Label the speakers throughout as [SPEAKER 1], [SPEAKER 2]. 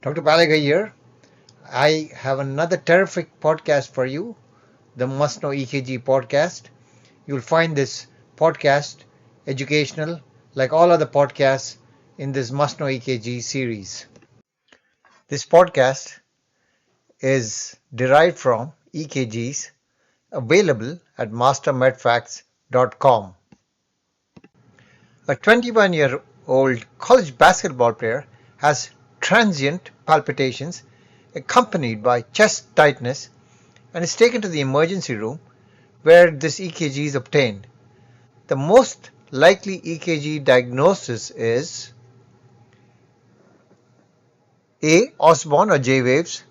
[SPEAKER 1] Dr. Baliga here. I have another terrific podcast for you, the Must Know EKG Podcast. You'll find this podcast educational, like all other podcasts in this Must Know EKG series. This podcast is derived from EKGs available at mastermedfacts.com. A 21-year-old college basketball player has transient palpitations accompanied by chest tightness and is taken to the emergency room where this EKG is obtained. The most likely EKG diagnosis is A. Osborne or J waves,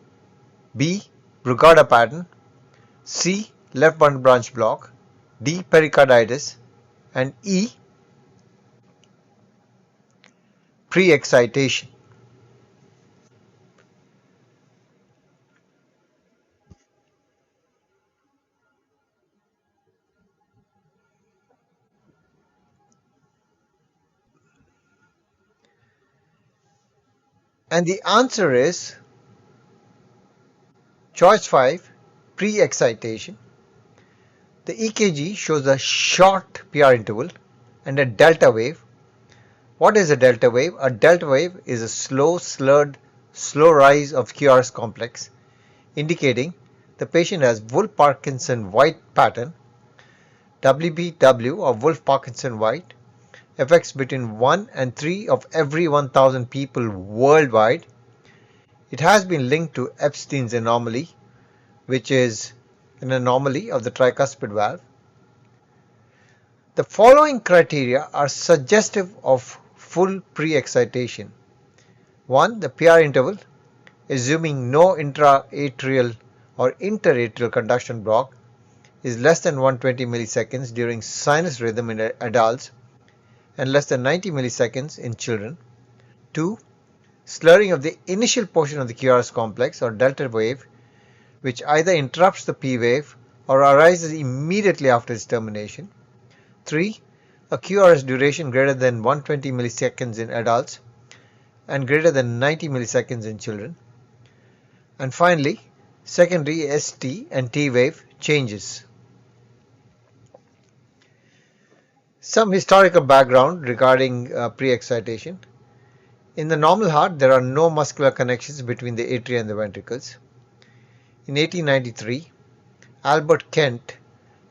[SPEAKER 1] B. Brugada pattern, C. Left bundle branch block, D. Pericarditis, and E. Pre-excitation. And the answer is choice 5, pre-excitation. The EKG shows a short PR interval and a delta wave. What is a delta wave? A delta wave is a slow rise of QRS complex, indicating the patient has Wolff-Parkinson-White pattern. WBW or Wolff-Parkinson-White affects between 1 and 3 of every 1,000 people worldwide. It has been linked to Epstein's anomaly, which is an anomaly of the tricuspid valve. The following criteria are suggestive of full pre-excitation. 1. The PR interval, assuming no intra-atrial or interatrial conduction block, is less than 120 milliseconds during sinus rhythm in adults and less than 90 milliseconds in children. 2. Slurring of the initial portion of the QRS complex or delta wave, which either interrupts the P wave or arises immediately after its termination. 3. A QRS duration greater than 120 milliseconds in adults and greater than 90 milliseconds in children. And finally, secondary ST and T wave changes. Some historical background regarding pre-excitation. In the normal heart, there are no muscular connections between the atria and the ventricles. In 1893, Albert Kent,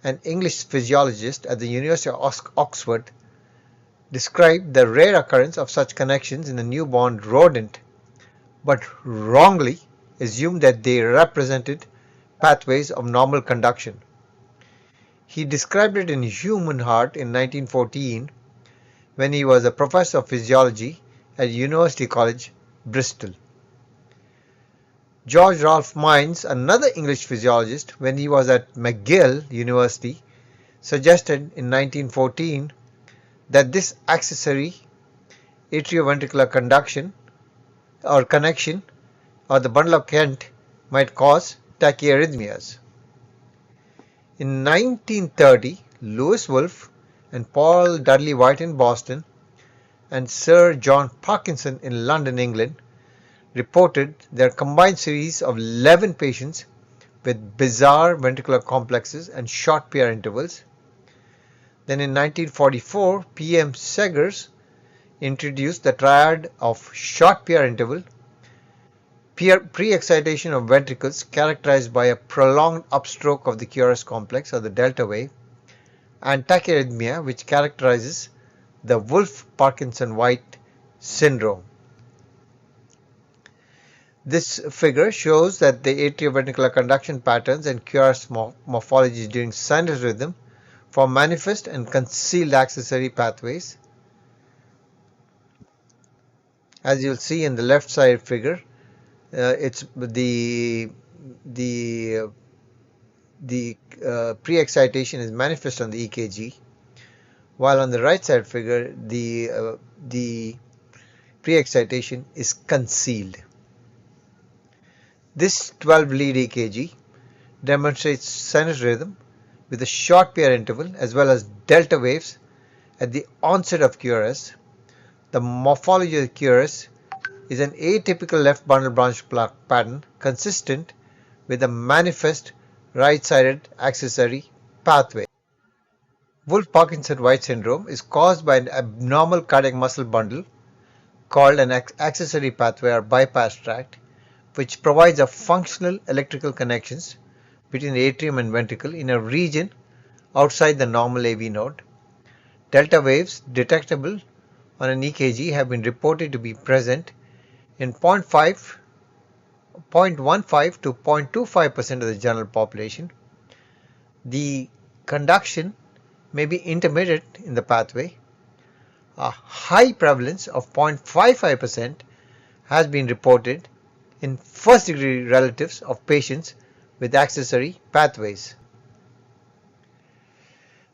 [SPEAKER 1] an English physiologist at the University of Oxford, described the rare occurrence of such connections in a newborn rodent, but wrongly assumed that they represented pathways of normal conduction. He described it in human heart in 1914 when he was a professor of physiology at University College, Bristol. George Ralph Mines, another English physiologist, when he was at McGill University, suggested in 1914 that this accessory atrioventricular connection or the bundle of Kent might cause tachyarrhythmias. In 1930, Lewis Wolff and Paul Dudley White in Boston and Sir John Parkinson in London, England, reported their combined series of 11 patients with bizarre ventricular complexes and short PR intervals. Then in 1944, P.M. Segers introduced the triad of short PR interval, pre-excitation of ventricles characterized by a prolonged upstroke of the QRS complex or the delta wave, and tachyarrhythmia, which characterizes the Wolff-Parkinson-White syndrome. This figure shows that the atrioventricular conduction patterns and QRS morphologies during sinus rhythm form manifest and concealed accessory pathways. As you'll see in the left side figure, it's the pre-excitation is manifest on the EKG, while on the right side figure the pre-excitation is concealed. This 12-lead EKG demonstrates sinus rhythm with a short PR interval as well as delta waves at the onset of QRS. The morphology of the QRS is an atypical left bundle branch pattern consistent with a manifest right-sided accessory pathway. Wolff-Parkinson-White syndrome is caused by an abnormal cardiac muscle bundle called an accessory pathway or bypass tract, which provides a functional electrical connections between the atrium and ventricle in a region outside the normal AV node. Delta waves detectable on an EKG have been reported to be present in 0.15 to 0.25% of the general population. The conduction may be intermittent in the pathway. A high prevalence of 0.55% has been reported in first-degree relatives of patients with accessory pathways.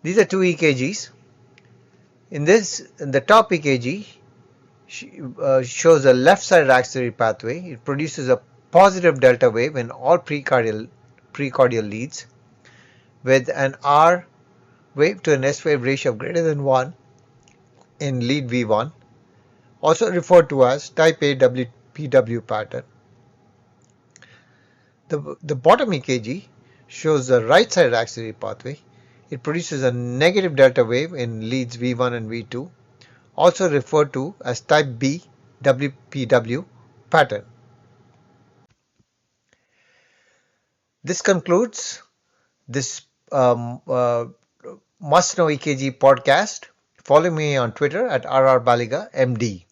[SPEAKER 1] These are two EKGs. The top EKG shows a left-sided accessory pathway. It produces a positive delta wave in all precordial leads with an R wave to an S wave ratio of greater than 1 in lead V1, also referred to as type A WPW pattern. The bottom EKG shows the right-sided accessory pathway. It produces a negative delta wave in leads V1 and V2, also referred to as type B WPW pattern. This concludes this Must Know EKG podcast. Follow me on Twitter at RR Baliga MD.